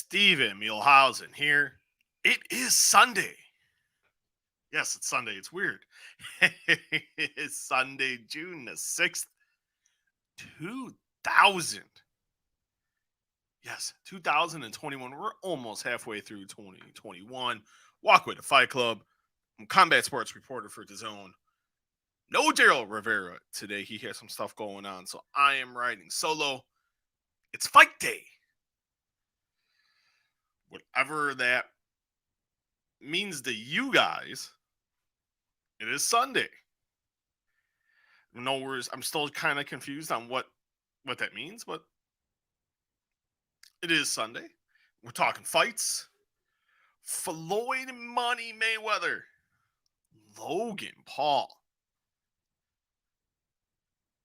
Steven Muehlhausen here. It is Sunday. Yes, it's Sunday. It's weird. It's Sunday, June the 6th, 2000. Yes, 2021. We're almost halfway through 2021. Walkway to Fight Club. I'm combat sports reporter for DAZN. No Daryl Rivera today. He has some stuff going on, so I am riding solo. It's fight day. Whatever that means to you guys, it is Sunday. No worries. I'm still kind of confused on what that means, but it is Sunday. We're talking fights. Floyd Money Mayweather. Logan Paul.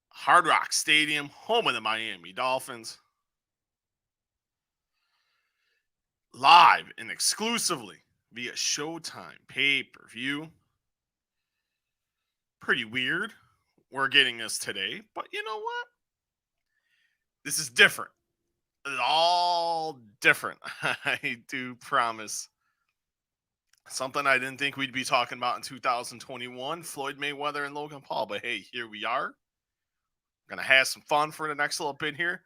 Hard Rock Stadium, home of the Miami Dolphins. Live and exclusively via Showtime pay-per-view. Pretty weird. We're getting this today, but you know what? This is different. It's all different. I do promise. Something I didn't think we'd be talking about in 2021, Floyd Mayweather and Logan Paul. But hey, here we are. Gonna have some fun for the next little bit here.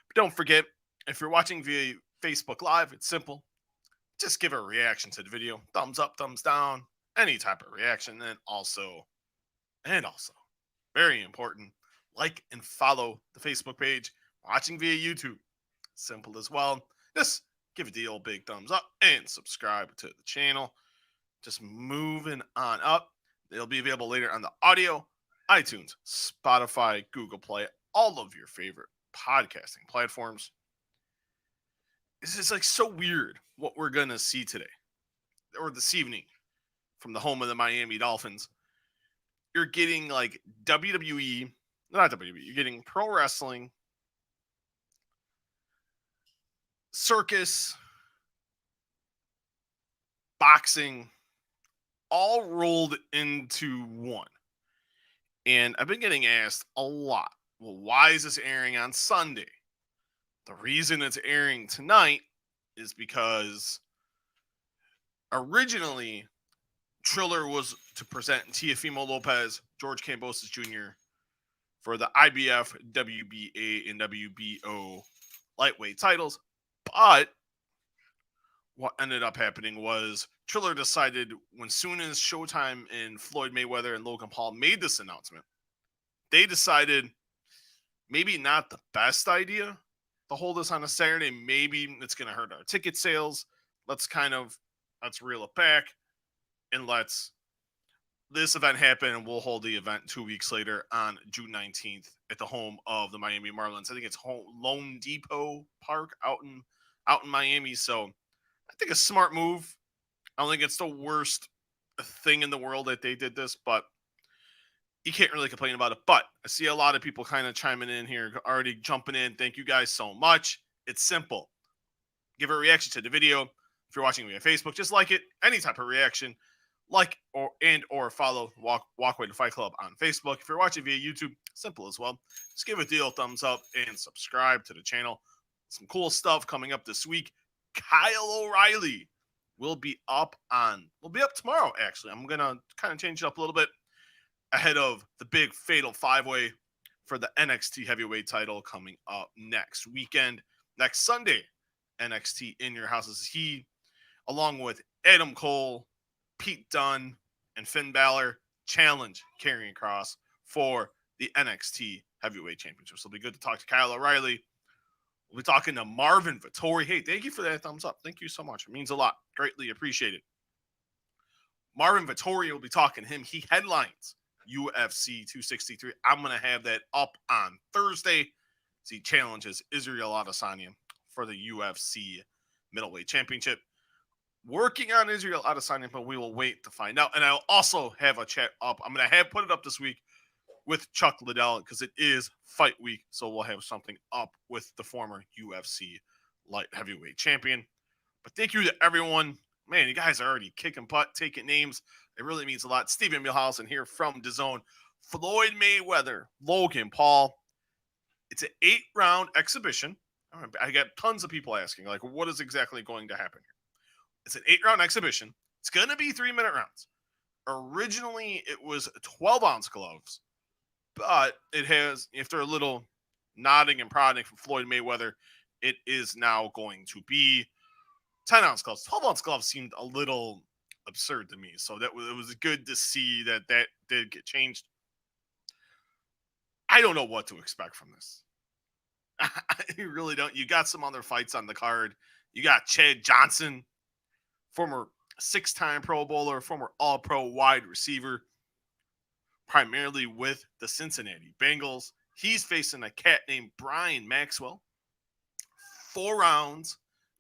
But don't forget, if you're watching via Facebook Live, it's simple. Just give a reaction to the video. Thumbs up, thumbs down, any type of reaction. And also, very important, like and follow the Facebook page. Watching via YouTube, simple as well. Just give it the old big thumbs up and subscribe to the channel. Just moving on up. They'll be available later on the audio, iTunes, Spotify, Google Play, all of your favorite podcasting platforms. This is like so weird what we're going to see today or this evening from the home of the Miami Dolphins. You're getting like WWE, not WWE, you're getting pro wrestling, circus, boxing, all rolled into one. And I've been getting asked a lot, well, why is this airing on Sunday? The reason it's airing tonight is because originally Triller was to present Teofimo Lopez, George Kambosos Jr. for the IBF, WBA, and WBO lightweight titles. But what ended up happening was Triller decided when soon as Showtime and Floyd Mayweather and Logan Paul made this announcement, they decided maybe not the best idea to hold this on a Saturday. Maybe it's going to hurt our ticket sales. Let's reel it back and this event happen, and we'll hold the event 2 weeks later on June 19th at the home of the Miami Marlins. I think it's Lone Depot Park out in Miami. So I think a smart move. I don't think it's the worst thing in the world that they did this, but you can't really complain about it. But I see a lot of people kind of chiming in here, already jumping in. Thank you guys so much. It's simple. Give a reaction to the video. If you're watching via Facebook, just like it. Any type of reaction, like or follow Walkway to Fight Club on Facebook. If you're watching via YouTube, simple as well. Just give it the old thumbs up and subscribe to the channel. Some cool stuff coming up this week. Kyle O'Reilly will be up tomorrow, actually. I'm going to kind of change it up a little bit ahead of the big fatal five-way for the NXT heavyweight title coming up next weekend. Next Sunday, NXT in your houses. He, along with Adam Cole, Pete Dunne, and Finn Balor, challenge Karrion Kross for the NXT heavyweight championship. So it'll be good to talk to Kyle O'Reilly. We'll be talking to Marvin Vettori. Hey, thank you for that thumbs up. Thank you so much. It means a lot. Greatly appreciated. Marvin Vettori will be talking to him. He headlines UFC 263. I'm going to have that up on Thursday as he challenges Israel Adesanya for the UFC middleweight championship. Working on Israel Adesanya, but we will wait to find out. And I'll also have a chat up. I'm going to put it up this week with Chuck Liddell because it is fight week. So we'll have something up with the former UFC light heavyweight champion. But thank you to everyone. Man, you guys are already kicking butt, taking names. It really means a lot. Steven Muehlhausen here from DAZN. Floyd Mayweather, Logan Paul. It's an 8-round exhibition. I get tons of people asking, like, what is exactly going to happen here? It's an 8-round exhibition. It's going to be 3-minute rounds. Originally, it was 12-ounce gloves, but it has, after a little nodding and prodding from Floyd Mayweather, it is now going to be 10-ounce gloves. 12-ounce gloves seemed a little absurd to me, so it was good to see that did get changed. I don't know what to expect from this. I really don't. You got some other fights on the card. You got Chad Johnson, former 6-time Pro Bowler, former All Pro wide receiver, primarily with the Cincinnati Bengals. He's facing a cat named Brian Maxwell. 4 rounds,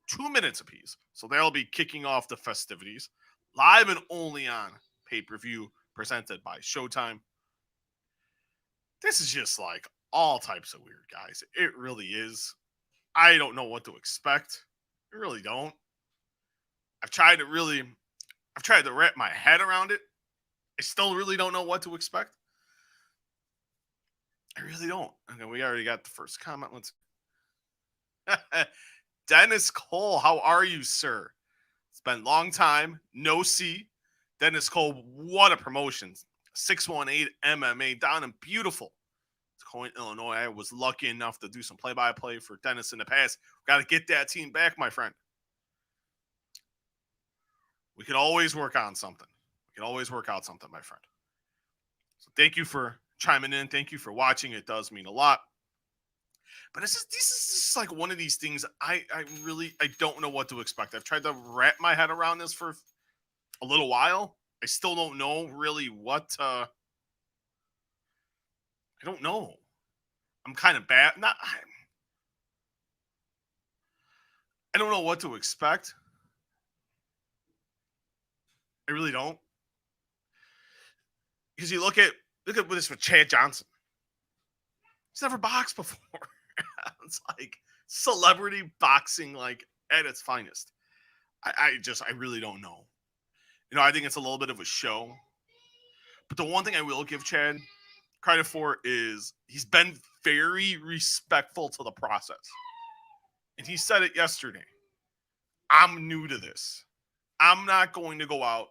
2 minutes apiece. So they'll be kicking off the festivities live and only on pay-per-view, presented by Showtime. This is just like all types of weird, guys. It really is. I don't know what to expect. I really don't. I've tried to wrap my head around it. I still really don't know what to expect. I really don't. Okay, we already got the first comment. Let's Dennis Cole, how are you, sir? It's been a long time. No see. Dennis Cole, what a promotion. 618 MMA down in beautiful Coin, Illinois. I was lucky enough to do some play-by-play for Dennis in the past. Got to get that team back, my friend. We can always work on something. We can always work out something, my friend. So thank you for chiming in. Thank you for watching. It does mean a lot. But this is just like one of these things I don't know what to expect. I've tried to wrap my head around this for a little while. I still don't know really what I don't know. I'm kind of bad. I don't know what to expect. I really don't. Because you look at this with Chad Johnson. He's never boxed before. It's like celebrity boxing, like at its finest. I really don't know. You know, I think it's a little bit of a show. But the one thing I will give Chad credit for is he's been very respectful to the process. And he said it yesterday. I'm new to this. I'm not going to go out.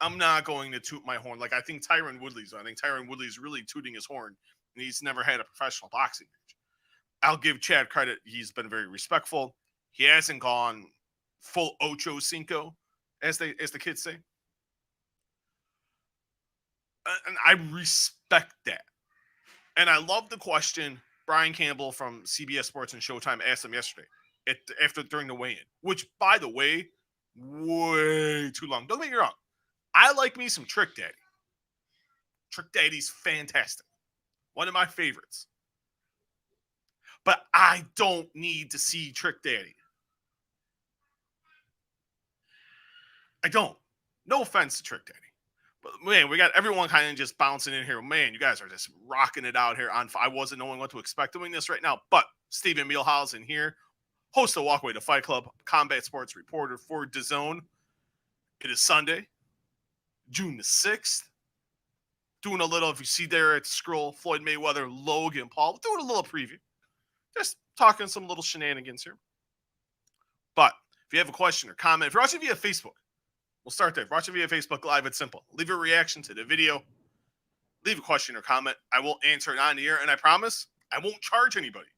I'm not going to toot my horn. Like I think Tyron Woodley's really tooting his horn, and he's never had a professional boxing match. I'll give Chad credit. He's been very respectful. He hasn't gone full ocho cinco, as the kids say. And I respect that. And I love the question Brian Campbell from CBS Sports and Showtime asked him yesterday during the weigh-in, which, by the way, way too long. Don't get me wrong. I like me some Trick Daddy. Trick Daddy's fantastic. One of my favorites. But I don't need to see Trick Daddy. I don't. No offense to Trick Daddy. But man, we got everyone kind of just bouncing in here. Man, you guys are just rocking it out here. I wasn't knowing what to expect doing this right now. But Stephen Mielhausen here, host of Walkway to Fight Club, combat sports reporter for DAZN. It is Sunday, June the 6th. Doing a little, if you see there at the scroll, Floyd Mayweather, Logan Paul. Doing a little preview. Just talking some little shenanigans here. But if you have a question or comment, if you're watching via Facebook, we'll start there. If you're watching via Facebook Live, it's simple. Leave a reaction to the video. Leave a question or comment. I will answer it on the air. And I promise I won't charge anybody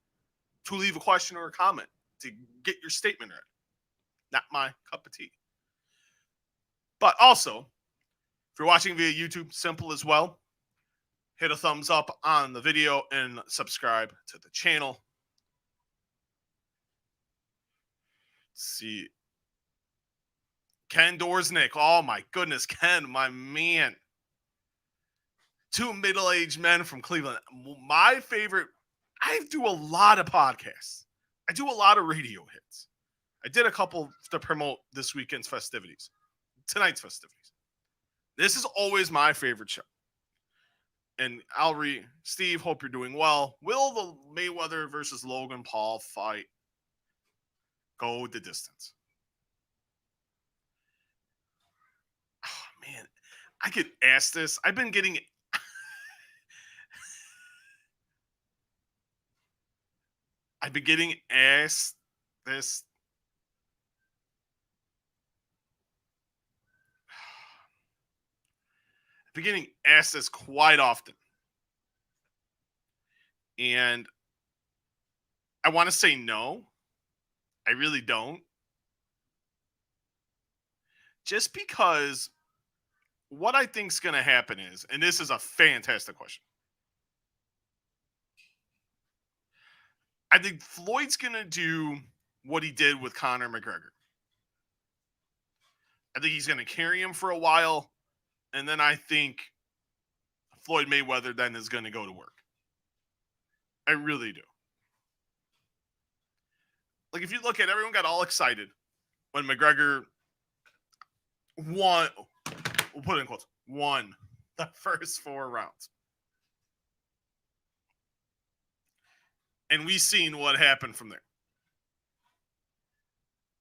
to leave a question or a comment to get your statement read. Not my cup of tea. But also, if you're watching via YouTube, simple as well. Hit a thumbs up on the video and subscribe to the channel. Let's see. Ken Dorsnick. Oh, my goodness. Ken, my man. 2 middle-aged men from Cleveland. My favorite. I do a lot of podcasts. I do a lot of radio hits. I did a couple to promote this weekend's festivities. Tonight's festivities. This is always my favorite show. And Steve, hope you're doing well. Will the Mayweather versus Logan Paul fight go the distance? Oh, man, I get asked this. I've been getting I've been getting asked this. I've been getting asked this quite often. And I want to say no. I really don't. Just because what I think is going to happen is, and this is a fantastic question. I think Floyd's going to do what he did with Conor McGregor. I think he's going to carry him for a while. And then I think Floyd Mayweather then is going to go to work. I really do. Like, if you look at it, everyone got all excited when McGregor won, we'll put it in quotes, won the first 4 rounds. And we seen what happened from there.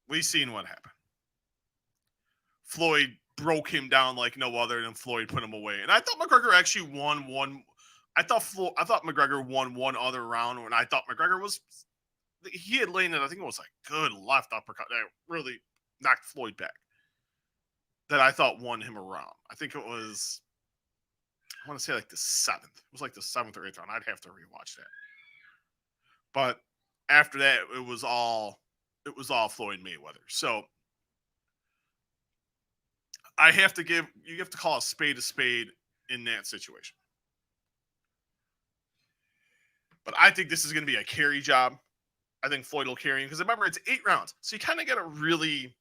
We seen what happened. Floyd broke him down like no other, and Floyd put him away. And I thought McGregor actually won one. I thought McGregor won one other round when I thought McGregor was. He had landed, I think it was like good left uppercut that really knocked Floyd back. That I thought won him a round. I think it was, I want to say like the 7th. It was like the 7th or 8th round. I'd have to rewatch that. But after that, it was all Floyd Mayweather. So you have to call a spade in that situation. But I think this is going to be a carry job. I think Floyd will carry him because remember, it's 8 rounds. So you kind of really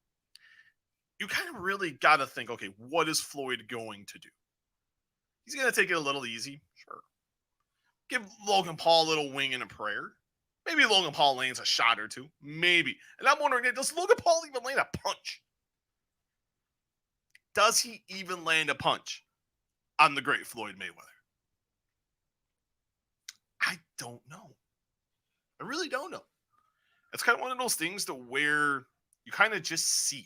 got to think, okay, what is Floyd going to do? He's going to take it a little easy. Sure. Give Logan Paul a little wing and a prayer. Maybe Logan Paul lands a shot or two. Maybe. And I'm wondering, does Logan Paul even land a punch? Does he even land a punch on the great Floyd Mayweather? I don't know. I really don't know. It's kind of one of those things to where you kind of just see.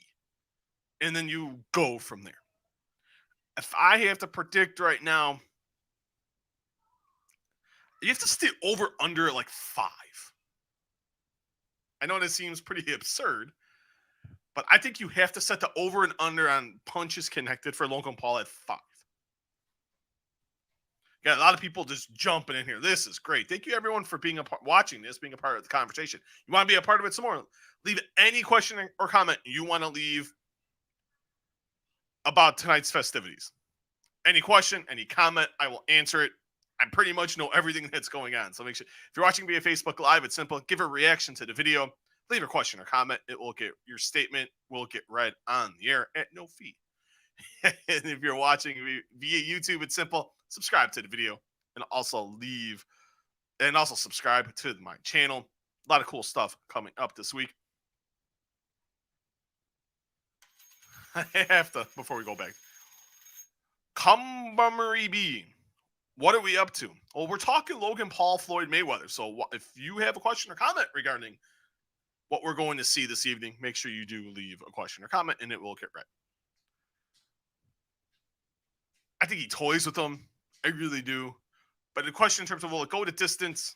And then you go from there. If I have to predict right now, you have to stay over under at like 5. I know that seems pretty absurd, but I think you have to set the over and under on punches connected for Logan Paul at 5. Got a lot of people just jumping in here. This is great. Thank you, everyone, for being watching this, being a part of the conversation. You want to be a part of it some more? Leave any question or comment you want to leave about tonight's festivities. Any question, any comment, I will answer it. I pretty much know everything that's going on. So make sure, if you're watching via Facebook Live, it's simple. Give a reaction to the video. Leave a question or comment. Your statement will get read on the air at no fee. And if you're watching via YouTube, it's simple. Subscribe to the video and also subscribe to my channel. A lot of cool stuff coming up this week. I have to, before we go back, Cumbermarie B, what are we up to? Well, we're talking Logan Paul, Floyd Mayweather. So if you have a question or comment regarding what we're going to see this evening, make sure you do leave a question or comment and it will get read. I think he toys with them. I really do. But the question in terms of will it go to distance?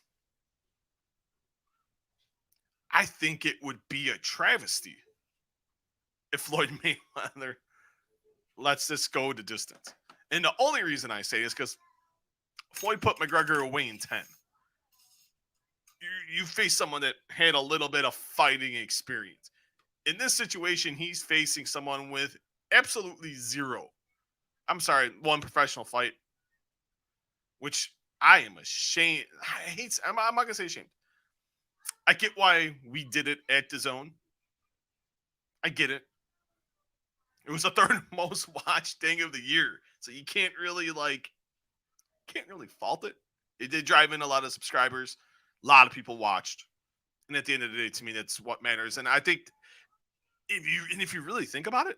I think it would be a travesty if Floyd Mayweather lets this go to distance. And the only reason I say is because Floyd put McGregor away in 10. You face someone that had a little bit of fighting experience. In this situation, he's facing someone with absolutely zero. I'm sorry, one professional fight, which I am ashamed. I'm not going to say ashamed. I get why we did it at the Zone. I get it. It was the 3rd most watched thing of the year. So you can't really fault it. It did drive in a lot of subscribers. A lot of people watched. And at the end of the day, to me, that's what matters. And I think if you really think about it,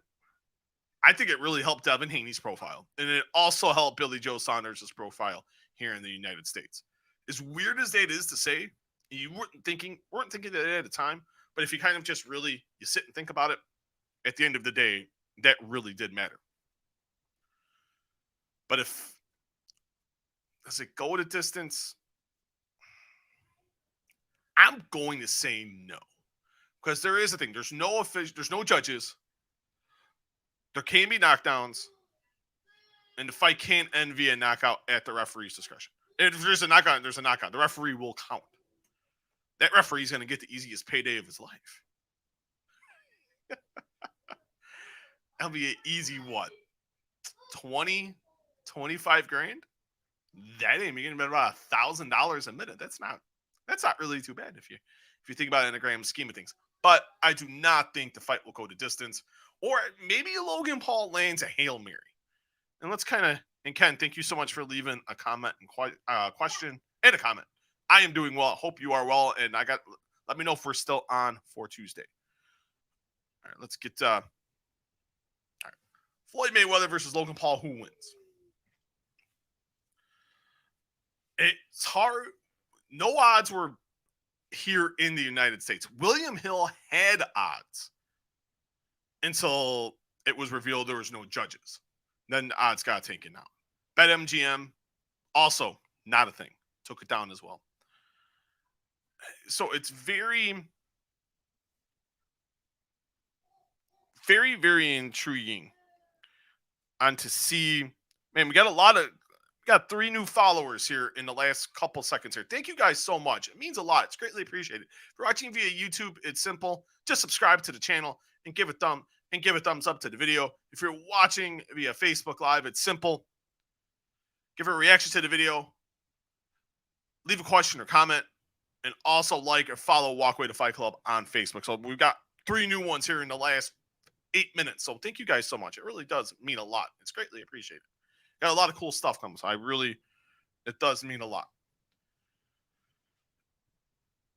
I think it really helped Devin Haney's profile. And it also helped Billy Joe Saunders' profile here in the United States. As weird as that is to say, you weren't thinking that at the time, but if you kind of just really, you sit and think about it, at the end of the day, that really did matter. But does it go to distance? I'm going to say no. Because there is a thing. There's no judges. There can be knockdowns. And the fight can't end via knockout at the referee's discretion. If there's a knockout, there's a knockout. The referee will count. That referee is going to get the easiest payday of his life. That'll be an easy what? 20, 25 grand? That ain't getting about $1,000 a minute. That's not really too bad if you think about it in the grand scheme of things. But I do not think the fight will go to distance. Or maybe Logan Paul lands a Hail Mary. And let's and Ken, thank you so much for leaving a comment and question and a comment. I am doing well. Hope you are well. And let me know if we're still on for Tuesday. All right, let's get all right. Floyd Mayweather versus Logan Paul. Who wins? It's hard. No odds were here in the United States. William Hill had odds until it was revealed there was no judges. Then the odds got taken out. BetMGM, also not a thing. Took it down as well. So it's very, very, very intriguing on to see. Man, we got 3 new followers here in the last couple seconds here. Thank you guys so much. It means a lot. It's greatly appreciated. If you're watching via YouTube, it's simple. Just subscribe to the channel and give a thumbs up to the video. If you're watching via Facebook Live, it's simple. Give a reaction to the video. Leave a question or comment. And also like or follow Walkway to Fight Club on Facebook. So we've got 3 new ones here in the last 8 minutes. So thank you guys so much. It really does mean a lot. It's greatly appreciated. Got a lot of cool stuff coming. So it does mean a lot.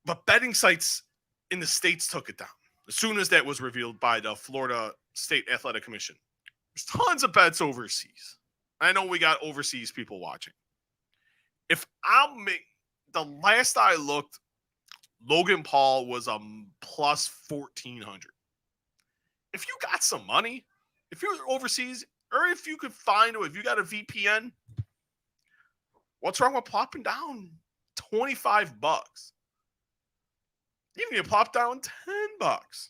But betting sites in the States took it down as soon as that was revealed by the Florida State Athletic Commission. There's tons of bets overseas. I know we got overseas people watching. The last I looked, Logan Paul was a plus 1,400. If you got some money, if you're overseas, or if you if you got a VPN, what's wrong with plopping down $25? You can plop down $10.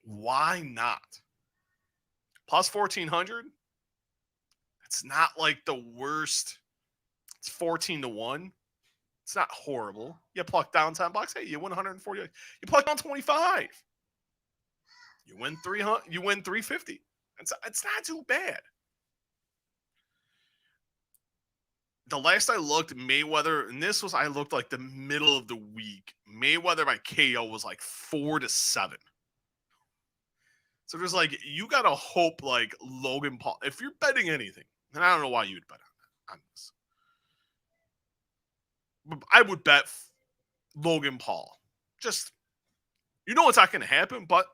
Why not? Plus 1,400. It's not like the worst. It's 14-1. It's not horrible. You pluck down $10. Hey, you win 140. You pluck down 25. You win 300. You win 350. It's not too bad. The last I looked, Mayweather, and I looked like the middle of the week. Mayweather by KO was like 4-7. So there's you gotta hope Logan Paul. If you're betting anything, and I don't know why you would bet on this. I would bet Logan Paul. Just, it's not going to happen, but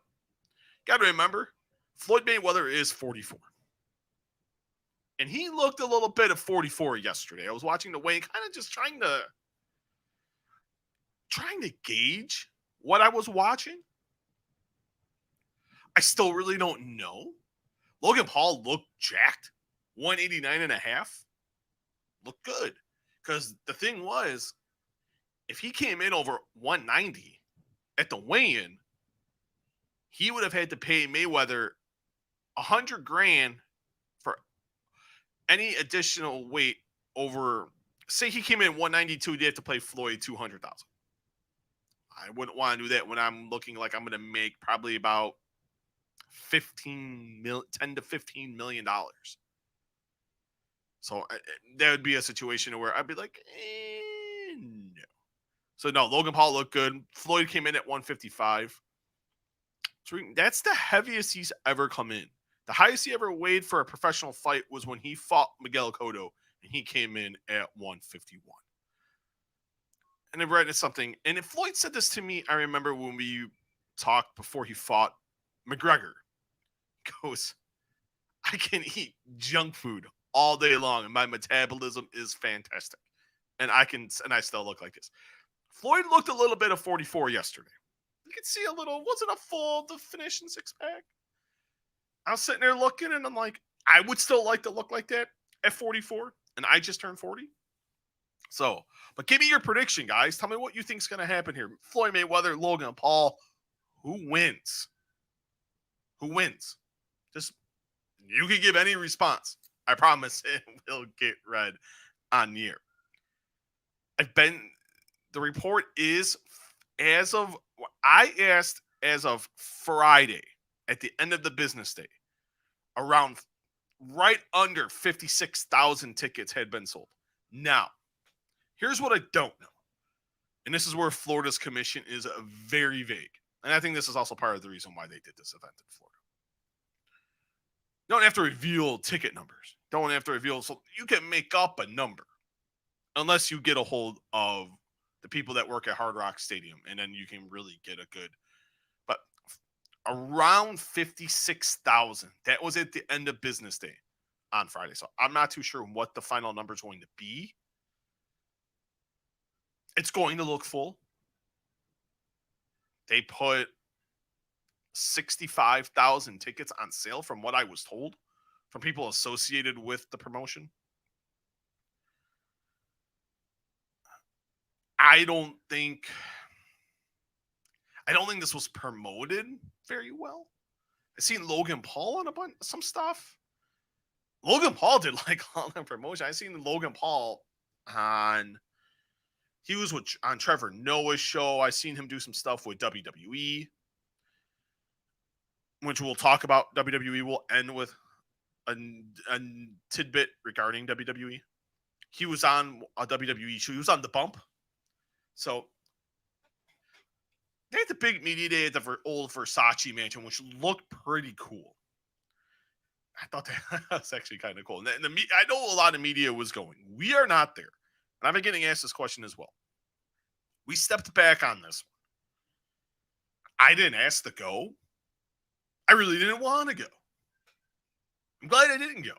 got to remember, Floyd Mayweather is 44. And he looked a little bit of 44 yesterday. I was watching the weigh, kind of just trying to gauge what I was watching. I still really don't know. Logan Paul looked jacked. 189.5. Looked good. Because the thing was, if he came in over 190 at the weigh-in, he would have had to pay Mayweather $100,000 for any additional weight over. Say he came in 192, they have to pay Floyd $200,000. I wouldn't want to do that when I'm looking like I'm going to make probably about $10 to $15 million. So that would be a situation where I'd be like, no. So no, Logan Paul looked good. Floyd came in at 155. So that's the heaviest he's ever come in. The highest he ever weighed for a professional fight was when he fought Miguel Cotto, and he came in at 151. And I read into something, and if Floyd said this to me, I remember when we talked before he fought McGregor. He goes, I can eat junk food all day long, and my metabolism is fantastic. And I still look like this. Floyd looked a little bit of 44 yesterday. You could see a little, wasn't a full definition 6-pack. I was sitting there looking, and I'm like, I would still like to look like that at 44, and I just turned 40. So, but give me your prediction, guys. Tell me what you think's going to happen here. Floyd Mayweather, Logan Paul. Who wins? Who wins? Just you can give any response. I promise it will get read on the air. The report is I asked as of Friday at the end of the business day, around right under 56,000 tickets had been sold. Now, here's what I don't know. And this is where Florida's commission is very vague. And I think this is also part of the reason why they did this event in Florida. You don't have to reveal ticket numbers. Don't have to reveal. So you can make up a number unless you get a hold of the people that work at Hard Rock Stadium. And then you can really get a good. But around 56,000. That was at the end of business day on Friday. So I'm not too sure what the final number is going to be. It's going to look full. They put 65,000 tickets on sale from what I was told from people associated with the promotion. I don't think this was promoted very well. I seen Logan Paul on some stuff. Logan Paul did like all the promotion. I seen Logan Paul he was on Trevor Noah's show. I seen him do some stuff with WWE, which we'll talk about. WWE will end with a tidbit regarding WWE. He was on a WWE show. He was on The Bump. So they had the big media day at the old Versace mansion, which looked pretty cool. I thought that was actually kind of cool. And I know a lot of media was going. We are not there. And I've been getting asked this question as well. We stepped back on this one. I didn't ask to go. I really didn't want to go. I'm glad I didn't go.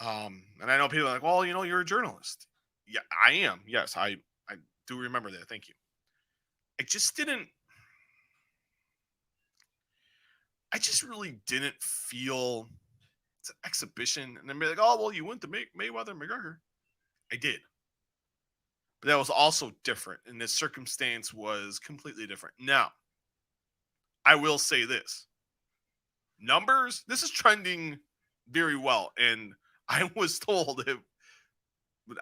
And I know people are like, well, you're a journalist. Yeah, I am. Yes, I do remember that. Thank you. I just really didn't feel it's an exhibition. And then be like, oh, well, you went to Mayweather McGregor. I did. But that was also different. And this circumstance was completely different. Now, I will say this. Numbers, this is trending very well. And I was told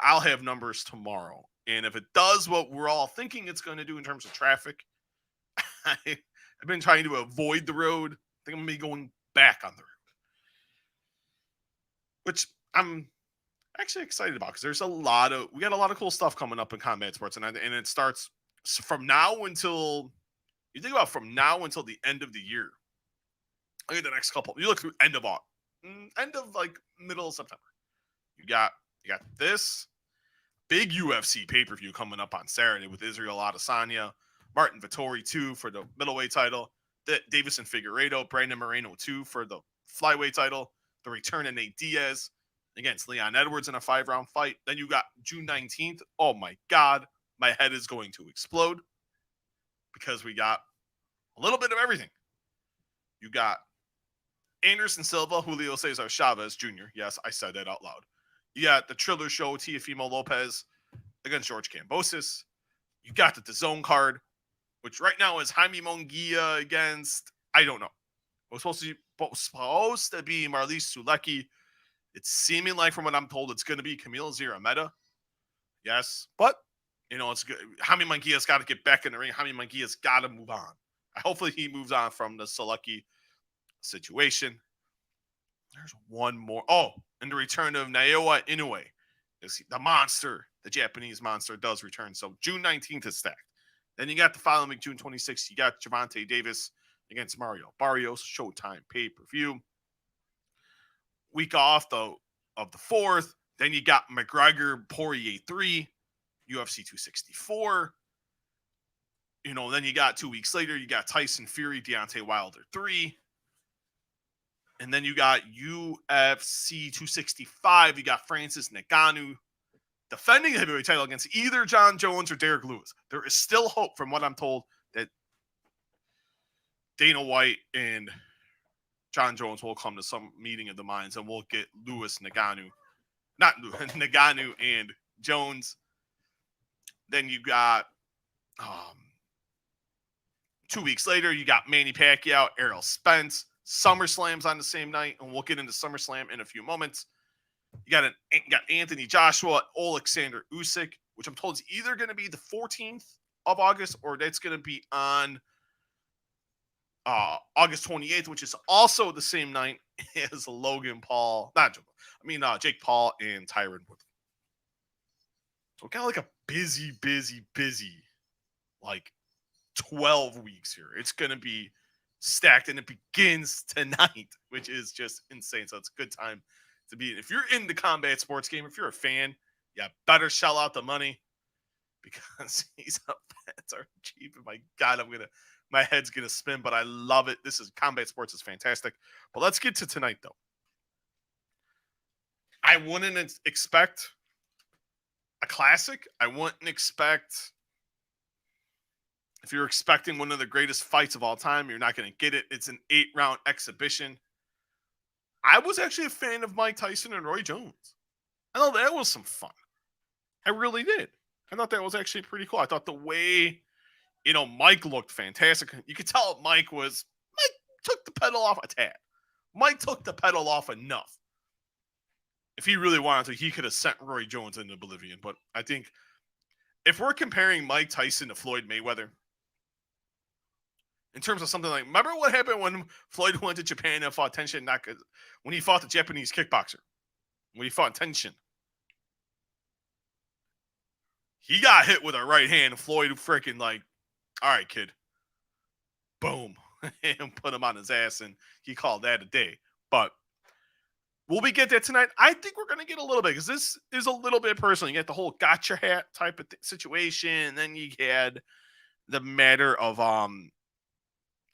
I'll have numbers tomorrow. And if it does what we're all thinking it's going to do in terms of traffic, I've been trying to avoid the road. I think I'm going to be going back on the road. Which I'm actually excited about because we got a lot of cool stuff coming up in combat sports. And it starts from now until the end of the year. Look at the next couple. You look through end of like middle of September. You got this big UFC pay-per-view coming up on Saturday with Israel Adesanya, Martin Vettori 2 for the middleweight title, Davison Figueiredo, Brandon Moreno 2 for the flyweight title, the return of Nate Diaz against Leon Edwards in a 5-round fight. Then you got June 19th. Oh my God, my head is going to explode because we got a little bit of everything. You got Anderson Silva, Julio Cesar Chavez Jr. Yes, I said that out loud. You got the Triller Show, Teofimo Lopez against George Kambosos. You got the DAZN card, which right now is Jaime Munguia against, I don't know. It was supposed to be Marlies Sulecki. It's seeming like, from what I'm told, it's going to be Camilo Zirameta. Yes, but, it's good. Jaime Munguia's got to get back in the ring. Jaime Munguia's got to move on. Hopefully he moves on from the Sulecki situation. There's one more. Oh, and the return of Naoya Inoue. The monster, the Japanese monster, does return. So June 19th is stacked. Then you got the following week, June 26th, you got Gervonta Davis against Mario Barrios, Showtime pay-per-view. Week off of the 4th. Then you got McGregor Poirier 3, UFC 264. Then you got 2 weeks later, you got Tyson Fury, Deontay Wilder 3. And then you got UFC 265. You got Francis Ngannou defending the heavyweight title against either John Jones or Derek Lewis. There is still hope, from what I'm told, that Dana White and John Jones will come to some meeting of the minds and we'll get Ngannou and Jones. Then you got 2 weeks later, you got Manny Pacquiao, Errol Spence. SummerSlam's on the same night, and we'll get into SummerSlam in a few moments. You got Anthony Joshua, Alexander Usyk, which I'm told is either going to be the 14th of August or that's going to be on August 28th, which is also the same night as Logan Paul. Jake Paul and Tyron Woodley. So kind of like a busy, like 12 weeks here. It's going to be stacked, and it begins tonight, which is just insane. So it's a good time to be. If you're in the combat sports game, if you're a fan, you better shell out the money because these events are cheap. And my God, my head's gonna spin, but I love it. Combat sports is fantastic. But let's get to tonight, though. I wouldn't expect a classic. I wouldn't expect. If you're expecting one of the greatest fights of all time, you're not going to get it. It's an 8-round exhibition. I was actually a fan of Mike Tyson and Roy Jones. I thought that was some fun. I really did. I thought that was actually pretty cool. I thought the way, Mike looked fantastic. You could tell Mike took the pedal off a tad. Mike took the pedal off enough. If he really wanted to, he could have sent Roy Jones into oblivion. But I think if we're comparing Mike Tyson to Floyd Mayweather, in terms of something like, remember what happened when Floyd went to Japan and fought Tenshin Naka, when he fought the Japanese kickboxer, when he fought Tenshin? He got hit with a right hand, and Floyd freaking all right, kid. Boom. And put him on his ass, and he called that a day. But will we get that tonight? I think we're going to get a little bit, because this is a little bit personal. You get the whole gotcha hat type of situation, and then you had the matter of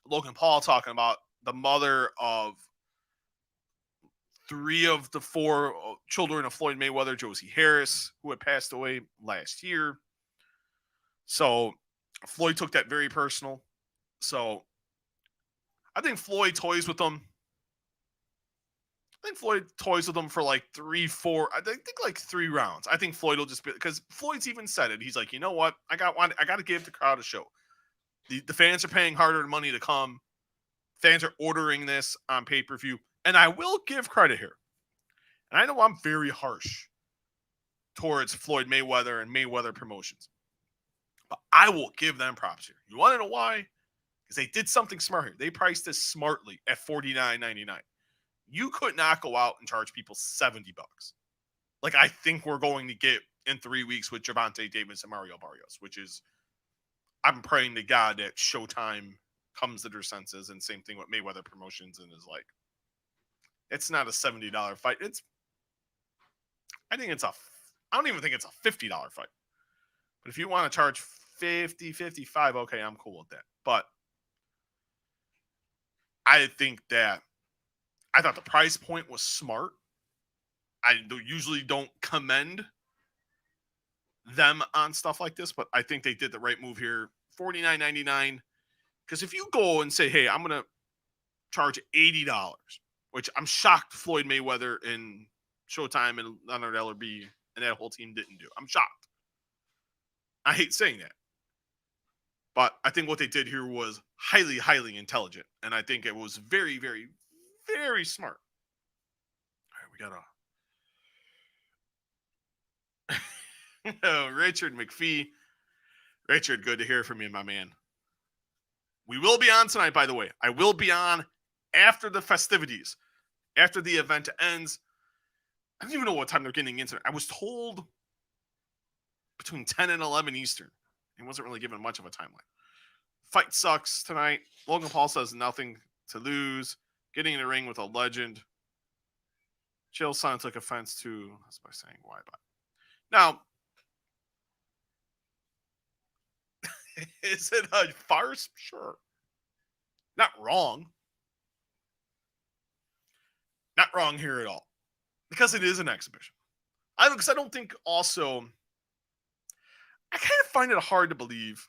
Logan Paul talking about the mother of 3 of the 4 children of Floyd Mayweather, Josie Harris, who had passed away last year. So Floyd took that very personal. So I think Floyd toys with them. For like 3, 4. I think like 3 rounds. I think Floyd will just be, because Floyd's even said it. He's like, you know what? I got to give the crowd a show. The fans are paying hard-earned money to come. Fans are ordering this on pay-per-view. And I will give credit here. And I know I'm very harsh towards Floyd Mayweather and Mayweather Promotions. But I will give them props here. You want to know why? Because they did something smart here. They priced this smartly at $49.99. You could not go out and charge people $70. Like I think we're going to get in 3 weeks with Gervonta Davis and Mario Barrios, which is, I'm praying to God that Showtime comes to their senses, and same thing with Mayweather Promotions, and is like, it's not a $70 fight. I don't even think it's a $50 fight. But if you want to charge $50, $55, okay, I'm cool with that. But I thought the price point was smart. I usually don't commend them on stuff like this, but I think they did the right move here. $49.99. Because if you go and say, hey, I'm going to charge $80, which I'm shocked Floyd Mayweather and Showtime and Leonard Ellerbe and that whole team didn't do. I'm shocked. I hate saying that. But I think what they did here was highly, highly intelligent. And I think it was very, very, very smart. All right, we got Richard McPhee. Richard, good to hear from you, my man. We will be on tonight, by the way. I will be on after the festivities, after the event ends. I don't even know what time they're getting into. I was told between 10 and 11 Eastern. He wasn't really given much of a timeline. Fight sucks tonight. Logan Paul says nothing to lose. Getting in the ring with a legend. Chael Sonnen took offense to us by saying why. But now, is it a farce? Sure. Not wrong. Not wrong here at all. Because it is an exhibition. I don't think also, I kind of find it hard to believe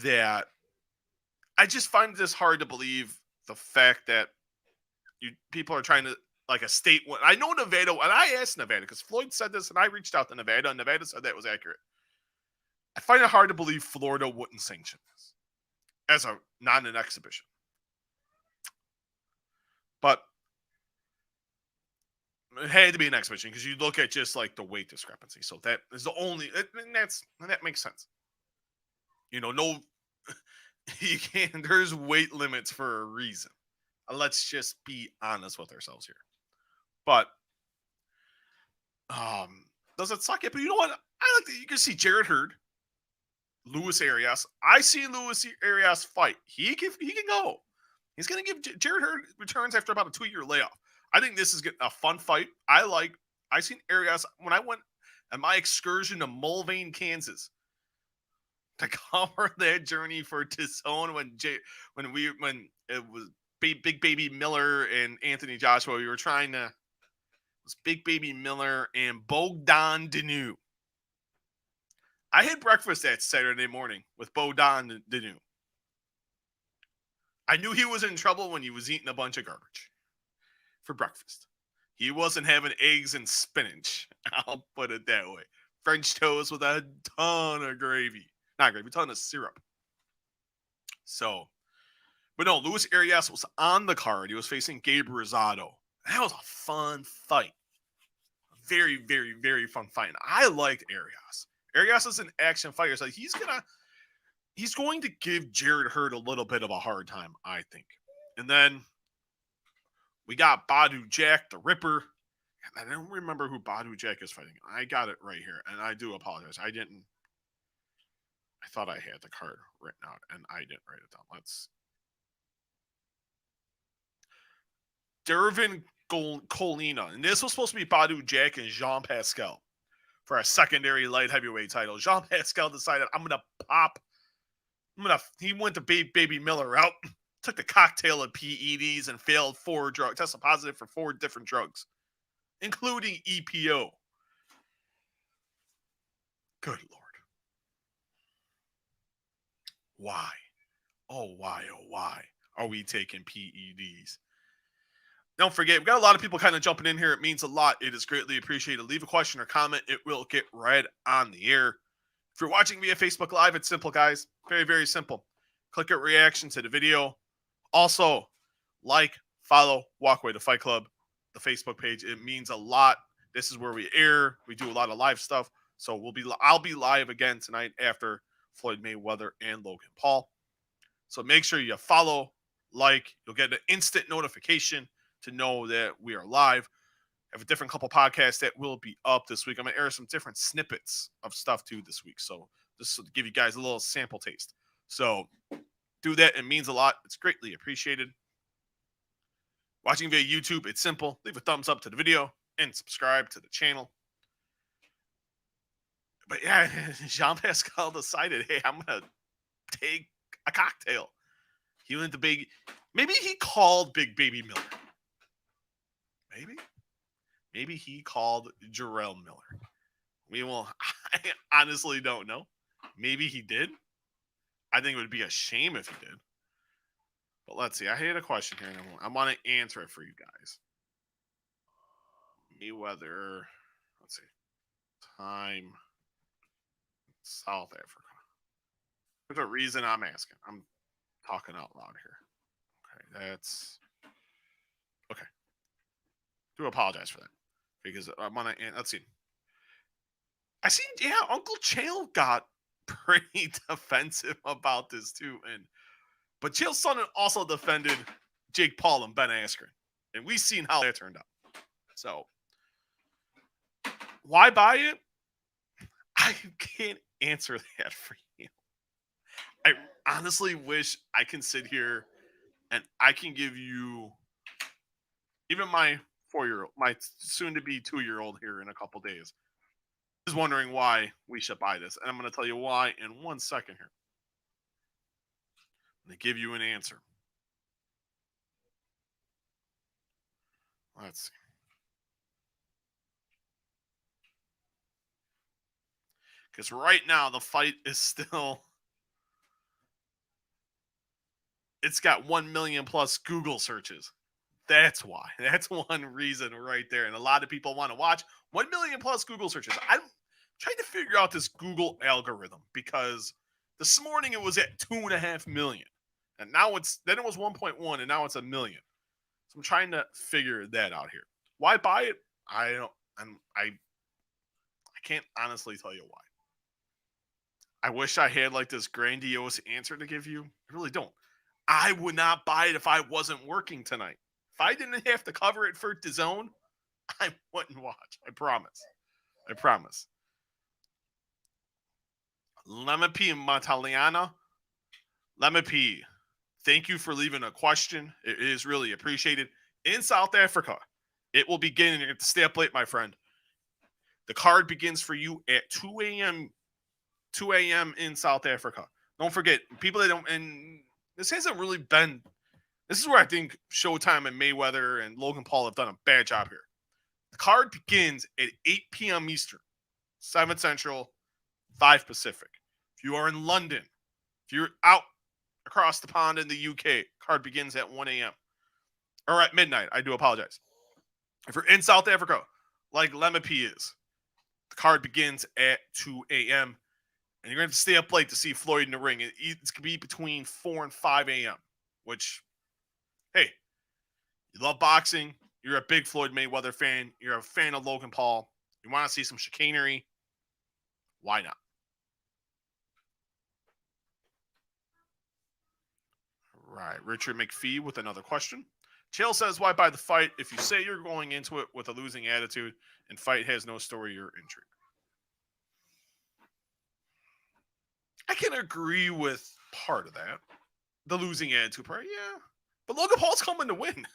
that, I just find this hard to believe the fact that people are trying to like a state one. I know Nevada, and I asked Nevada because Floyd said this, and I reached out to Nevada, and Nevada said that was accurate. I find it hard to believe Florida wouldn't sanction this as a not an exhibition. But it had to be an exhibition because you look at just like the weight discrepancy. So that is the only, and that makes sense. No, you can't. There's weight limits for a reason. Let's just be honest with ourselves here. But does it suck it? But you know what? I like that you can see Jared Hurd, Luis Arias. I see Luis Arias fight. He can go. He's going to give Jared Hurd returns after about a 2-year layoff. I think this is a fun fight. I seen Arias when I went on my excursion to Mulvane, Kansas, to cover that journey for DAZN when it was Big Baby Miller and Anthony Joshua. We were trying to. It was Big Baby Miller and Bogdan Danu. I had breakfast that Saturday morning with Bogdan Danu. I knew he was in trouble when he was eating a bunch of garbage for breakfast. He wasn't having eggs and spinach. I'll put it that way. French toast with a ton of gravy. Not gravy, a ton of syrup. So, but no, Luis Arias was on the card. He was facing Gabe Rosado. That was a fun fight. Very, very, very fun fight. And I liked Arias. Arias is an action fighter. So he's going to give Jared Hurd a little bit of a hard time, I think. And then we got Badu Jack, the Ripper. And I don't remember who Badu Jack is fighting. I got it right here, and I do apologize. I thought I had the card written out, and I didn't write it down. Dervin Colina. And this was supposed to be Badu Jack and Jean Pascal for a secondary light heavyweight title. Jean Pascal decided, he went to Baby Miller route, took the cocktail of PEDs and failed 4 drugs, tested positive for 4 different drugs, including EPO. Good Lord. Why? Oh, why are we taking PEDs? Don't forget, we've got a lot of people kind of jumping in here. It means a lot. It is greatly appreciated. Leave a question or comment. It will get read on the air. If you're watching via Facebook Live, it's simple, guys. Very, very simple. Click a reaction to the video. Also, follow Walkway to Fight Club, the Facebook page. It means a lot. This is where we air. We do a lot of live stuff. So I'll be live again tonight after Floyd Mayweather and Logan Paul. So make sure you follow, you'll get an instant notification to know that we are live. I have a different couple podcasts that will be up this week. I'm going to air some different snippets of stuff too this week. So this will give you guys a little sample taste. So do that. It means a lot. It's greatly appreciated. Watching via YouTube, it's simple. Leave a thumbs up to the video and subscribe to the channel. But yeah, Jean Pascal decided, hey, I'm going to take a cocktail. He went to maybe he called Big Baby Miller. Maybe he called Jarrell Miller. I honestly don't know. Maybe he did. I think it would be a shame if he did. But let's see. I had a question here, and I want to answer it for you guys. Mayweather. Let's see. Time. South Africa. There's a reason I'm asking. I'm talking out loud here. Okay, that's... Okay. Do apologize for that. Because I want to... Let's see. Uncle Chael got pretty defensive about this too. But Chael Sonnen also defended Jake Paul and Ben Askren. And we've seen how that turned out. So, why buy it? I can't answer that for you. I honestly wish I can sit here and I can give you, even my 4-year-old, my soon-to-be 2-year-old here in a couple days, is wondering why we should buy this. And I'm going to tell you why in 1 second here. I'm going to give you an answer. Let's see. Because right now, the fight is still... It's got 1 million plus Google searches. That's why. That's one reason right there. And a lot of people want to watch 1 million plus Google searches. I'm trying to figure out this Google algorithm because this morning it was at 2.5 million. And now it was 1.1 and now it's a million. So I'm trying to figure that out here. Why buy it? I don't I can't honestly tell you why. I wish I had like this grandiose answer to give you. I really don't. I would not buy it if I wasn't working tonight. If I didn't have to cover it for DAZN, I wouldn't watch. I promise. I promise. Lemepi Mataliana. Lemepi, thank you for leaving a question. It is really appreciated. In South Africa, it will begin, and you're going to stay up late, my friend. The card begins for you at 2 a.m. 2 a.m. in South Africa. Don't forget, people that don't, and this hasn't really been, this is where I think Showtime and Mayweather and Logan Paul have done a bad job here. The card begins at 8 p.m. Eastern, 7 Central, 5 Pacific. If you are in London, if you're out across the pond in the UK, card begins at 1 a.m. Or at midnight. I do apologize. If you're in South Africa, like Lemepi is, the card begins at 2 a.m. And you're going to have to stay up late to see Floyd in the ring. It's going to be between 4 and 5 a.m., which, hey, you love boxing. You're a big Floyd Mayweather fan. You're a fan of Logan Paul. You want to see some chicanery. Why not? Right. Richard McPhee with another question. Chael says, why buy the fight if you say you're going into it with a losing attitude and fight has no story or intrigue? I can agree with part of that. The losing attitude part, yeah. But Logan Paul's coming to win.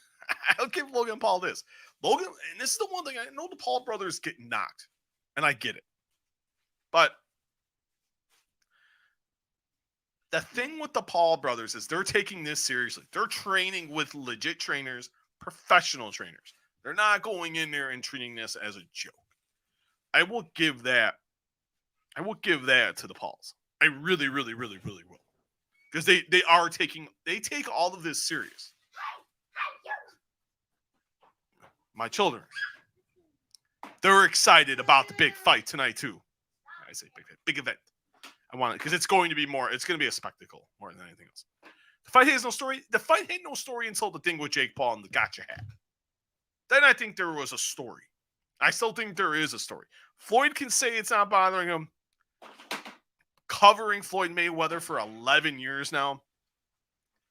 I'll give Logan Paul this. Logan, and this is the one thing, I know the Paul brothers get knocked, and I get it. But the thing with the Paul brothers is they're taking this seriously. They're training with legit trainers, professional trainers. They're not going in there and treating this as a joke. I will give that to the Pauls. I really, really, really, really will. Because they take all of this serious. My children, they're excited about the big fight tonight too. I say big event. I want it because it's going to be a spectacle more than anything else. The fight has no story. The fight had no story until the thing with Jake Paul and the gotcha hat. Then I think there was a story. I still think there is a story. Floyd can say it's not bothering him. Covering Floyd Mayweather for 11 years now,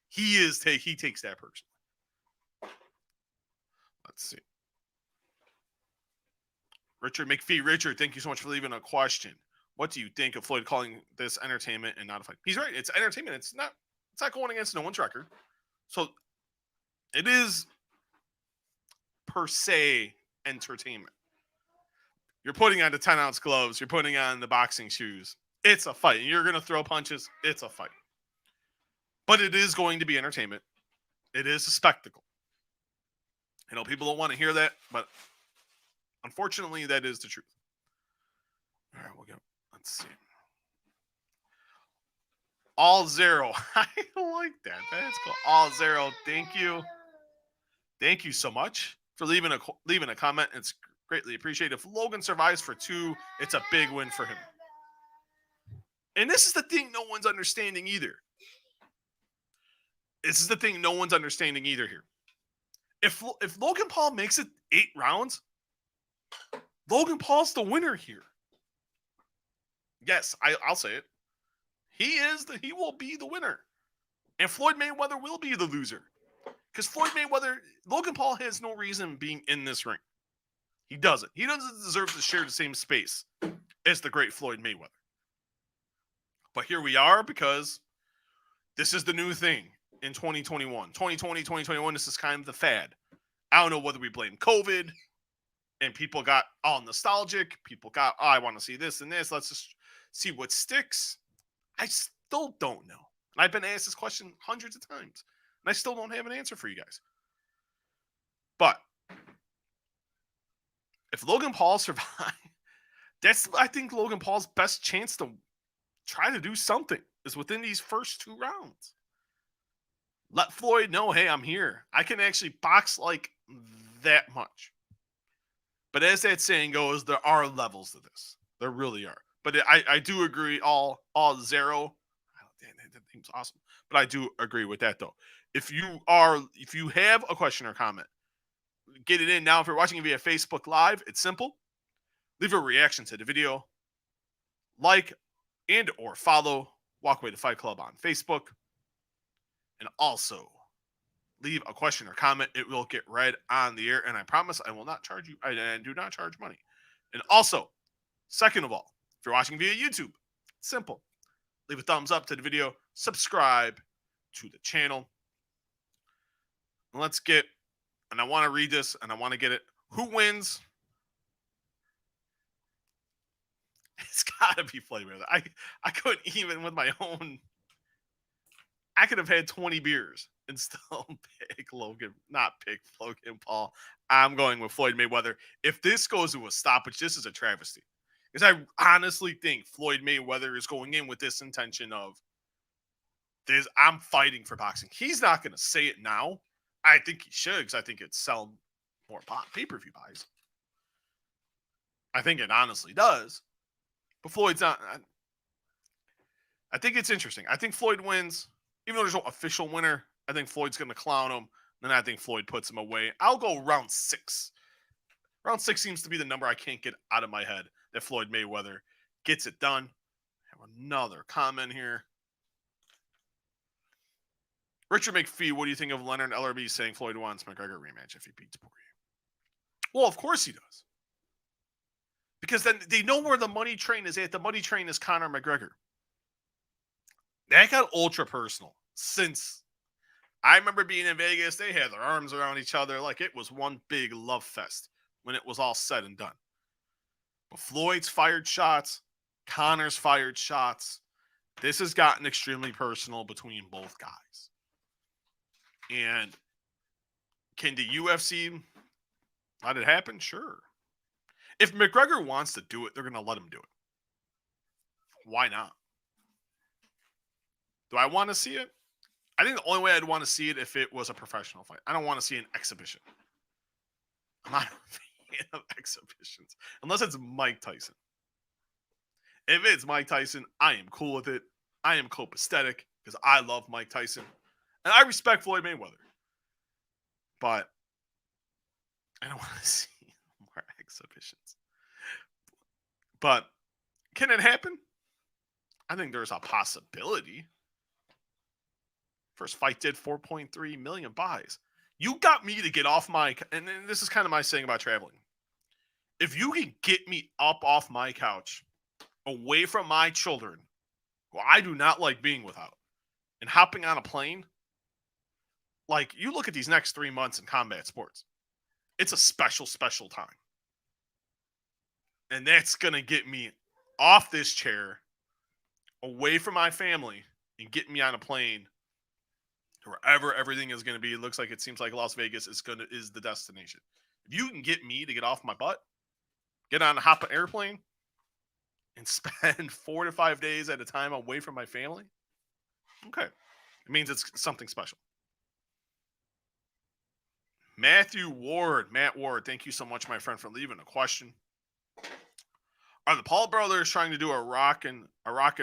he takes that personally. Let's see. Richard McPhee. Richard, thank you so much for leaving a question. What do you think of Floyd calling this entertainment and not a fight? He's right. It's entertainment. It's not going against no one's record. So it is per se entertainment. You're putting on the 10-ounce gloves. You're putting on the boxing shoes. It's a fight. And you're going to throw punches. It's a fight. But it is going to be entertainment. It is a spectacle. I know people don't want to hear that, but unfortunately, that is the truth. All right, we'll go. Let's see. All Zero. I like that. That's cool. All Zero. Thank you. Thank you so much for leaving a comment. It's greatly appreciated. If Logan survives for 2, it's a big win for him. And this is the thing no one's understanding either. Here. If Logan Paul makes it 8 rounds, Logan Paul's the winner here. Yes, I'll say it. He will be the winner. And Floyd Mayweather will be the loser. Because Logan Paul has no reason being in this ring. He doesn't. He doesn't deserve to share the same space as the great Floyd Mayweather. But here we are because this is the new thing in 2021. 2020, 2021, this is kind of the fad. I don't know whether we blame COVID and people got all nostalgic. People got, I want to see this and this. Let's just see what sticks. I still don't know. And I've been asked this question hundreds of times. And I still don't have an answer for you guys. But if Logan Paul survives, that's, I think, Logan Paul's best chance to try to do something is within these first 2 rounds. Let Floyd know, hey, I'm here. I can actually box like that much. But as that saying goes, there are levels to this. There really are. But I do agree, all zero. Oh, damn, that seems awesome. But I do agree with that though. If you have a question or comment, get it in now. If you're watching via Facebook Live, it's simple. Leave a reaction to the video, like and or follow Walkway to Fight Club on Facebook, and also leave a question or comment. It will get read on the air, and I promise I will not charge you. I do not charge money. And also, second of all, if you're watching via YouTube, it's simple. Leave a thumbs up to the video, subscribe to the channel. And let's get, and I want to read this and I want to get it. Who wins? It's got to be Floyd Mayweather. I couldn't even with my own. I could have had 20 beers and still pick Logan Paul. I'm going with Floyd Mayweather. If this goes to a stoppage, this is a travesty. Because I honestly think Floyd Mayweather is going in with this intention of this. I'm fighting for boxing. He's not going to say it now. I think he should, because I think it'd sell more pay-per-view buys. I think it honestly does. But Floyd's not. I think it's interesting. I think Floyd wins. Even though there's no official winner, I think Floyd's going to clown him. Then I think Floyd puts him away. I'll go round 6. Round 6 seems to be the number I can't get out of my head that Floyd Mayweather gets it done. I have another comment here. Richard McPhee, what do you think of Leonard LRB saying Floyd wants McGregor rematch if he beats Poirier? Well, of course he does. Because then they know where the money train is at. The money train is Conor McGregor. That got ultra personal since I remember being in Vegas. They had their arms around each other like it was one big love fest when it was all said and done. But Floyd's fired shots, Conor's fired shots. This has gotten extremely personal between both guys. And can the UFC let it happen? Sure. If McGregor wants to do it, they're going to let him do it. Why not? Do I want to see it? I think the only way I'd want to see it if it was a professional fight. I don't want to see an exhibition. I'm not a fan of exhibitions. Unless it's Mike Tyson. If it's Mike Tyson, I am cool with it. I am copacetic because I love Mike Tyson. And I respect Floyd Mayweather. But I don't want to see more exhibitions. But can it happen? I think there's a possibility. First fight did 4.3 million buys. You got me to get off my, and this is kind of my saying about traveling. If you can get me up off my couch, away from my children, who I do not like being without, and hopping on a plane, like you look at these next 3 months in combat sports, it's a special, special time. And that's going to get me off this chair, away from my family, and get me on a plane wherever everything is going to be. It looks like it seems like Las Vegas is the destination. If you can get me to get off my butt, get on a hop an airplane, and spend 4 to 5 days at a time away from my family, okay, it means it's something special. Matt Ward, thank you so much, my friend, for leaving a question. Are the Paul brothers trying to do a rock and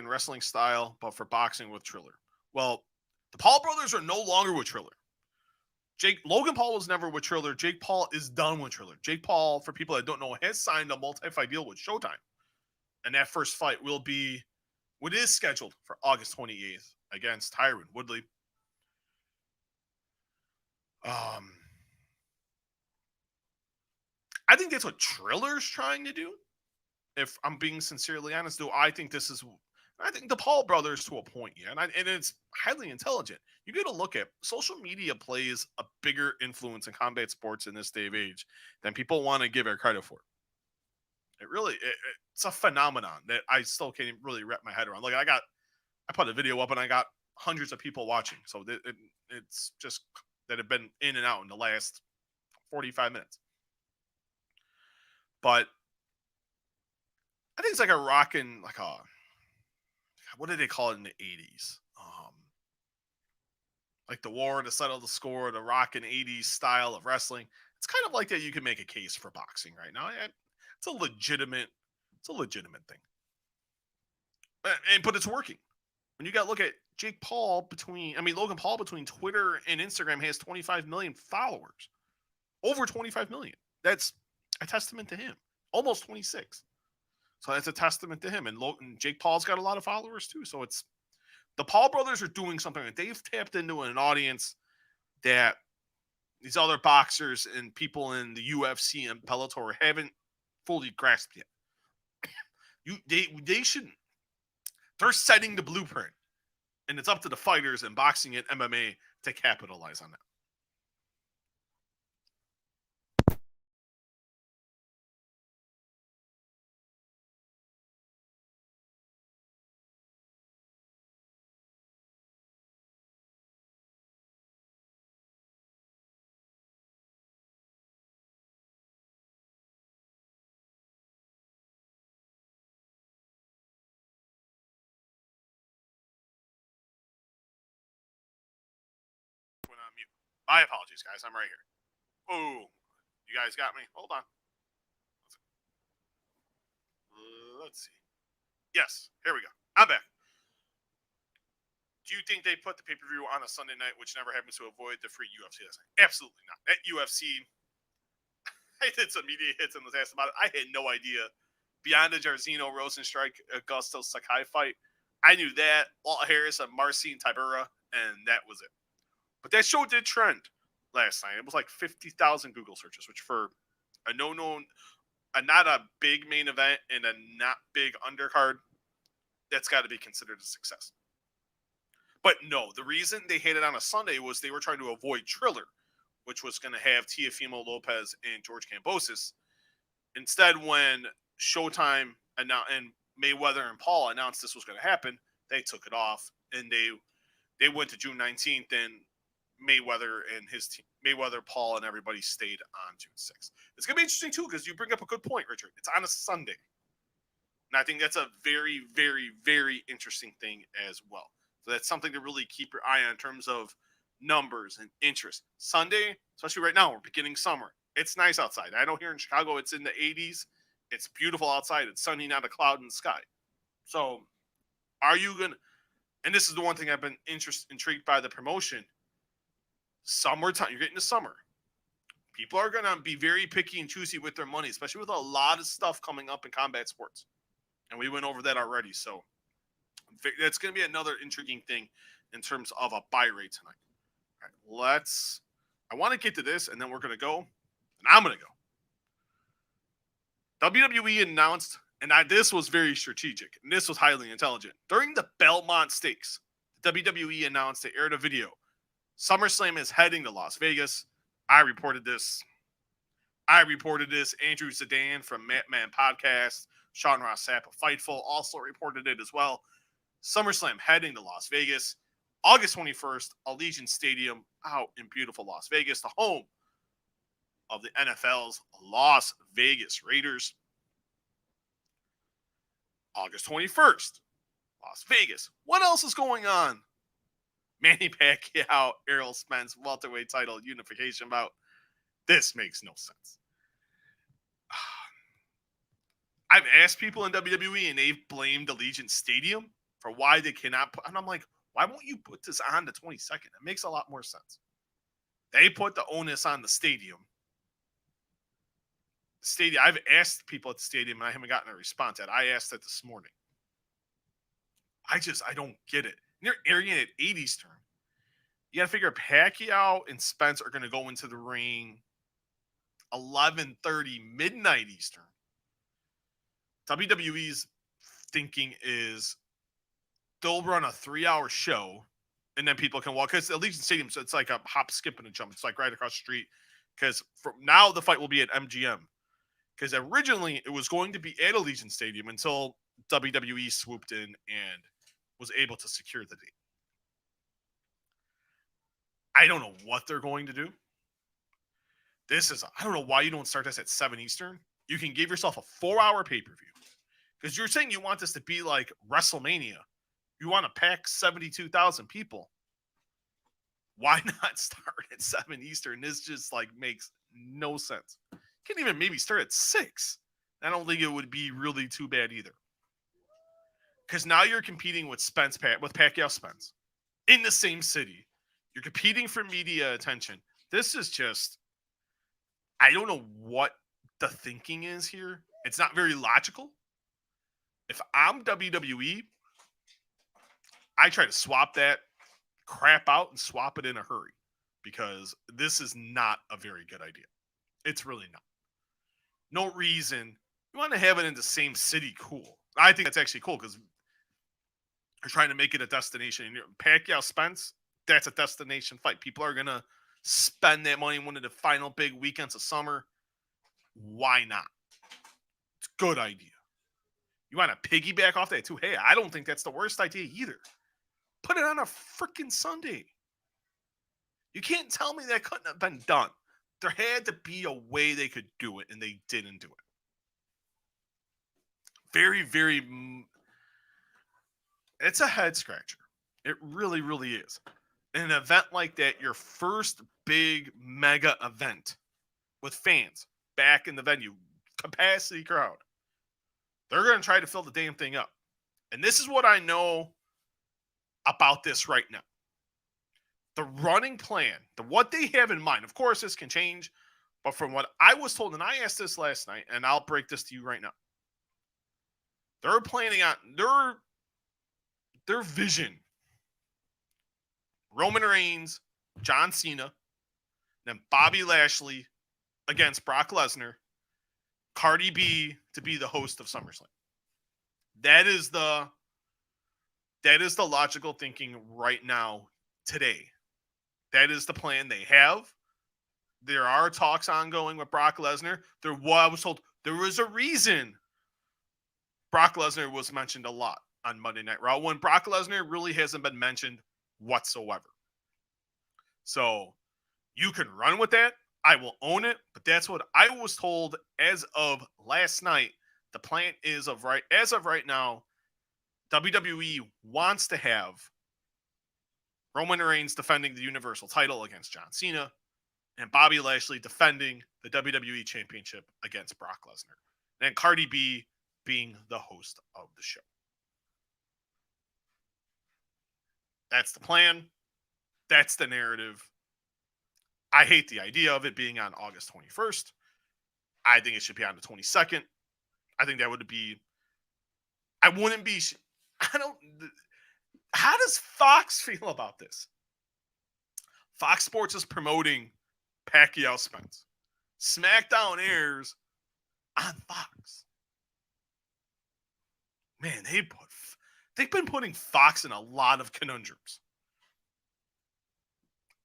wrestling style, but for boxing with Triller? Well, the Paul brothers are no longer with Triller. Logan Paul was never with Triller. Jake Paul is done with Triller. Jake Paul, for people that don't know, has signed a multi-fight deal with Showtime. And that first fight is scheduled for August 28th against Tyron Woodley. I think that's what Triller's trying to do. If I'm being sincerely honest, though, I think the Paul brothers to a point, yeah, and it's highly intelligent. You got to look at social media plays a bigger influence in combat sports in this day of age than people want to give it credit for. It's a phenomenon that I still can't really wrap my head around. Like I put a video up and I got hundreds of people watching. So it's just that have been in and out in the last 45 minutes. But I think it's like a rockin', what did they call it in the 80s? like the war to settle the score, the rock and 80s style of wrestling. It's kind of like that. You can make a case for boxing right now. It's a legitimate thing. But it's working. When you got to look at Logan Paul between Twitter and Instagram has 25 million followers. Over 25 million. That's a testament to him. Almost 26. So that's a testament to him. And Jake Paul's got a lot of followers too. So it's the Paul brothers are doing something. They've tapped into an audience that these other boxers and people in the UFC and Bellator haven't fully grasped yet. They shouldn't. They're setting the blueprint, and it's up to the fighters in boxing and MMA to capitalize on that. Went on mute. My apologies, guys. I'm right here. Oh, you guys got me? Hold on. Let's see. Yes, here we go. I'm back. Do you think they put the pay-per-view on a Sunday night, which never happens, to avoid the free UFC? Absolutely not. That UFC, I did some media hits and was asked about it. I had no idea. Beyond the Jairzinho Rosenstrike Augusto Sakai fight, I knew that Walt Harris and Marcin Tybura, and that was it. But that show did trend last night. It was like 50,000 Google searches, which for a not a big main event and a not big undercard, that's got to be considered a success. But no, the reason they had it on a Sunday was they were trying to avoid Triller, which was going to have Teofimo Lopez and George Kambosos. Instead, when Showtime and Mayweather and Paul announced this was going to happen, they took it off, and they went to June 19th, and Mayweather and his team, Mayweather, Paul, and everybody stayed on June 6th. It's going to be interesting, too, because you bring up a good point, Richard. It's on a Sunday. And I think that's a very, very, very interesting thing as well. So that's something to really keep your eye on in terms of numbers and interest. Sunday, especially right now, we're beginning summer. It's nice outside. I know here in Chicago it's in the 80s. It's beautiful outside. It's sunny, not a cloud in the sky. So are you going to – and this is the one thing I've been intrigued by the promotion. Summertime, you're getting to summer. People are going to be very picky and choosy with their money, especially with a lot of stuff coming up in combat sports. And we went over that already. So that's going to be another intriguing thing in terms of a buy rate tonight. All right, I want to get to this, and then we're going to go, and I'm going to go. WWE announced, and this was very strategic, and this was highly intelligent. During the Belmont Stakes, WWE announced they aired a video. SummerSlam is heading to Las Vegas. I reported this. Andrew Zidane from Matman Podcast, Sean Ross Sapp of Fightful also reported it as well. SummerSlam heading to Las Vegas. August 21st, Allegiant Stadium out in beautiful Las Vegas, the home of the NFL's Las Vegas Raiders. August 21st, Las Vegas. What else is going on? Manny Pacquiao, Errol Spence, welterweight title unification bout. This makes no sense. I've asked people in WWE, and they've blamed Allegiant Stadium for why they cannot put, and I'm like, why won't you put this on the 22nd? It makes a lot more sense. They put the onus on the stadium. I've asked people at the stadium, and I haven't gotten a response yet. I asked that this morning. I don't get it. And they're airing it at 8 Eastern. You got to figure Pacquiao and Spence are going to go into the ring 11:30 midnight Eastern. WWE's thinking is they'll run a 3-hour show, and then people can walk. Because Allegiant Stadium, so it's like a hop, skip, and a jump. It's like right across the street. Because from now the fight will be at MGM. Because originally it was going to be at Allegiant Stadium until WWE swooped in and was able to secure the date. I don't know what they're going to do. I don't know why you don't start this at 7 Eastern. You can give yourself a 4-hour pay-per-view. Because you're saying you want this to be like WrestleMania. You want to pack 72,000 people. Why not start at 7 Eastern? This just like makes no sense. Can't even maybe start at 6. I don't think it would be really too bad either. Because now you're competing with Pacquiao Spence in the same city. You're competing for media attention. This is just, I don't know what the thinking is here. It's not very logical. If I'm WWE, I try to swap that crap out and swap it in a hurry because this is not a very good idea. It's really not. No reason. You want to have it in the same city, cool. I think that's actually cool because you're trying to make it a destination. And Pacquiao Spence, that's a destination fight. People are going to spend that money in one of the final big weekends of summer. Why not? It's a good idea. You want to piggyback off that too? Hey, I don't think that's the worst idea either. Put it on a freaking Sunday. You can't tell me that couldn't have been done. There had to be a way they could do it, and they didn't do it. Very, very... It's a head scratcher. It really, really is. An event like that, your first big mega event with fans back in the venue, capacity crowd, they're going to try to fill the damn thing up. And this is what I know about this right now. The running plan, what they have in mind, of course, this can change, but from what I was told, and I asked this last night, and I'll break this to you right now. They're planning on their vision. Roman Reigns, John Cena, then Bobby Lashley against Brock Lesnar, Cardi B to be the host of SummerSlam. That is the logical thinking right now, today. That is the plan they have. There are talks ongoing with Brock Lesnar. I was told there was a reason Brock Lesnar was mentioned a lot on Monday Night Raw when Brock Lesnar really hasn't been mentioned whatsoever. So you can run with that. I will own it, but that's what I was told as of last night. The plan is as of right now, WWE wants to have Roman Reigns defending the Universal title against John Cena and Bobby Lashley defending the WWE Championship against Brock Lesnar. And Cardi B being the host of the show. That's the plan. That's the narrative. I hate the idea of it being on August 21st. I think it should be on the 22nd. I think that would be... I wouldn't be... I don't... How does Fox feel about this? Fox Sports is promoting Pacquiao Spence. SmackDown airs on Fox. Man, they've been putting Fox in a lot of conundrums.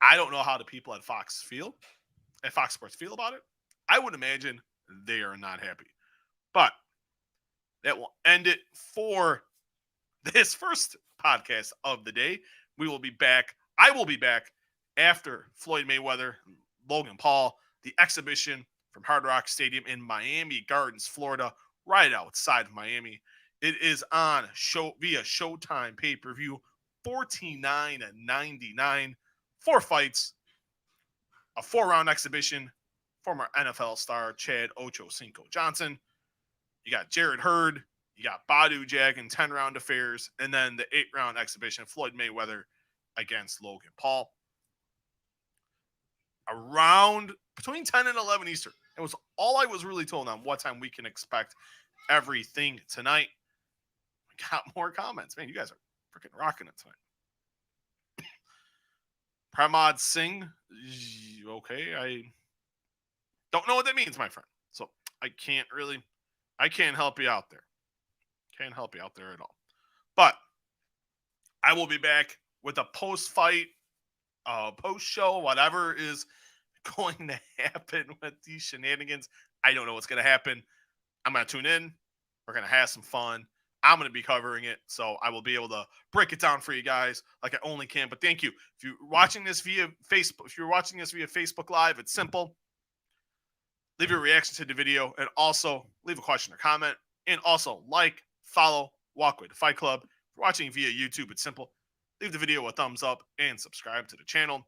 I don't know how the people at Fox Sports feel about it. I would imagine they are not happy. But that will end it for this first podcast of the day. We will be back. I will be back after Floyd Mayweather, Logan Paul, the exhibition from Hard Rock Stadium in Miami Gardens, Florida, right outside of Miami. It is on via Showtime pay-per-view, $49.99. 4 fights, a 4-round exhibition. Former NFL star Chad Ocho Cinco Johnson. You got Jared Hurd. You got Badu Jag in 10-round affairs. And then the 8-round exhibition, Floyd Mayweather against Logan Paul. Around between 10 and 11 Eastern. It was all I was really told on what time we can expect everything tonight. We got more comments. Man, you guys are freaking rocking it tonight. Pramod Singh. Okay, I don't know what that means, my friend. So I can't help you out there. Can't help you out there at all. But I will be back with a post-fight, post-show, whatever is going to happen with these shenanigans. I don't know what's going to happen. I'm going to tune in. We're going to have some fun. I'm going to be covering it, so I will be able to break it down for you guys like I only can. But thank you. If you're watching this via Facebook Live, it's simple. Leave your reaction to the video, and also leave a question or comment. And also like, follow Walkway to Fight Club. If you're watching via YouTube, it's simple. Leave the video a thumbs up and subscribe to the channel.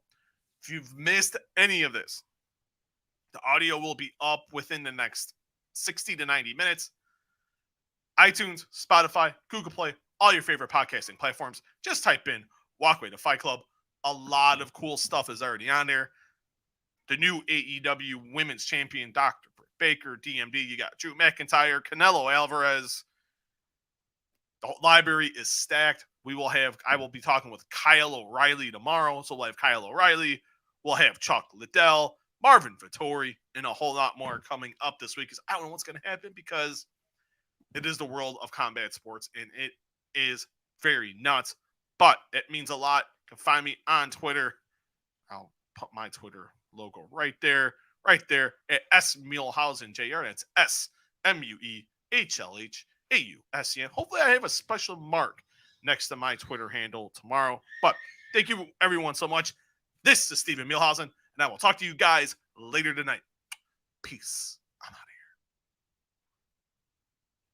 If you've missed any of this, the audio will be up within the next 60 to 90 minutes. iTunes, Spotify, Google Play, all your favorite podcasting platforms. Just type in Walkway to Fight Club. A lot of cool stuff is already on there. The new AEW Women's Champion, Dr. Britt Baker, DMD. You got Drew McIntyre, Canelo Alvarez. The library is stacked. I will be talking with Kyle O'Reilly tomorrow. So we'll have Kyle O'Reilly. We'll have Chuck Liddell, Marvin Vettori, and a whole lot more coming up this week. Because I don't know what's going to happen, because it is the world of combat sports, and it is very nuts. But it means a lot. You can find me on Twitter. I'll put my Twitter logo right there at S Muehlhausen JR. That's SMUEHLHAUSEN. Hopefully, I have a special mark next to my Twitter handle tomorrow. But thank you, everyone, so much. This is Stephen Muehlhausen, and I will talk to you guys later tonight. Peace.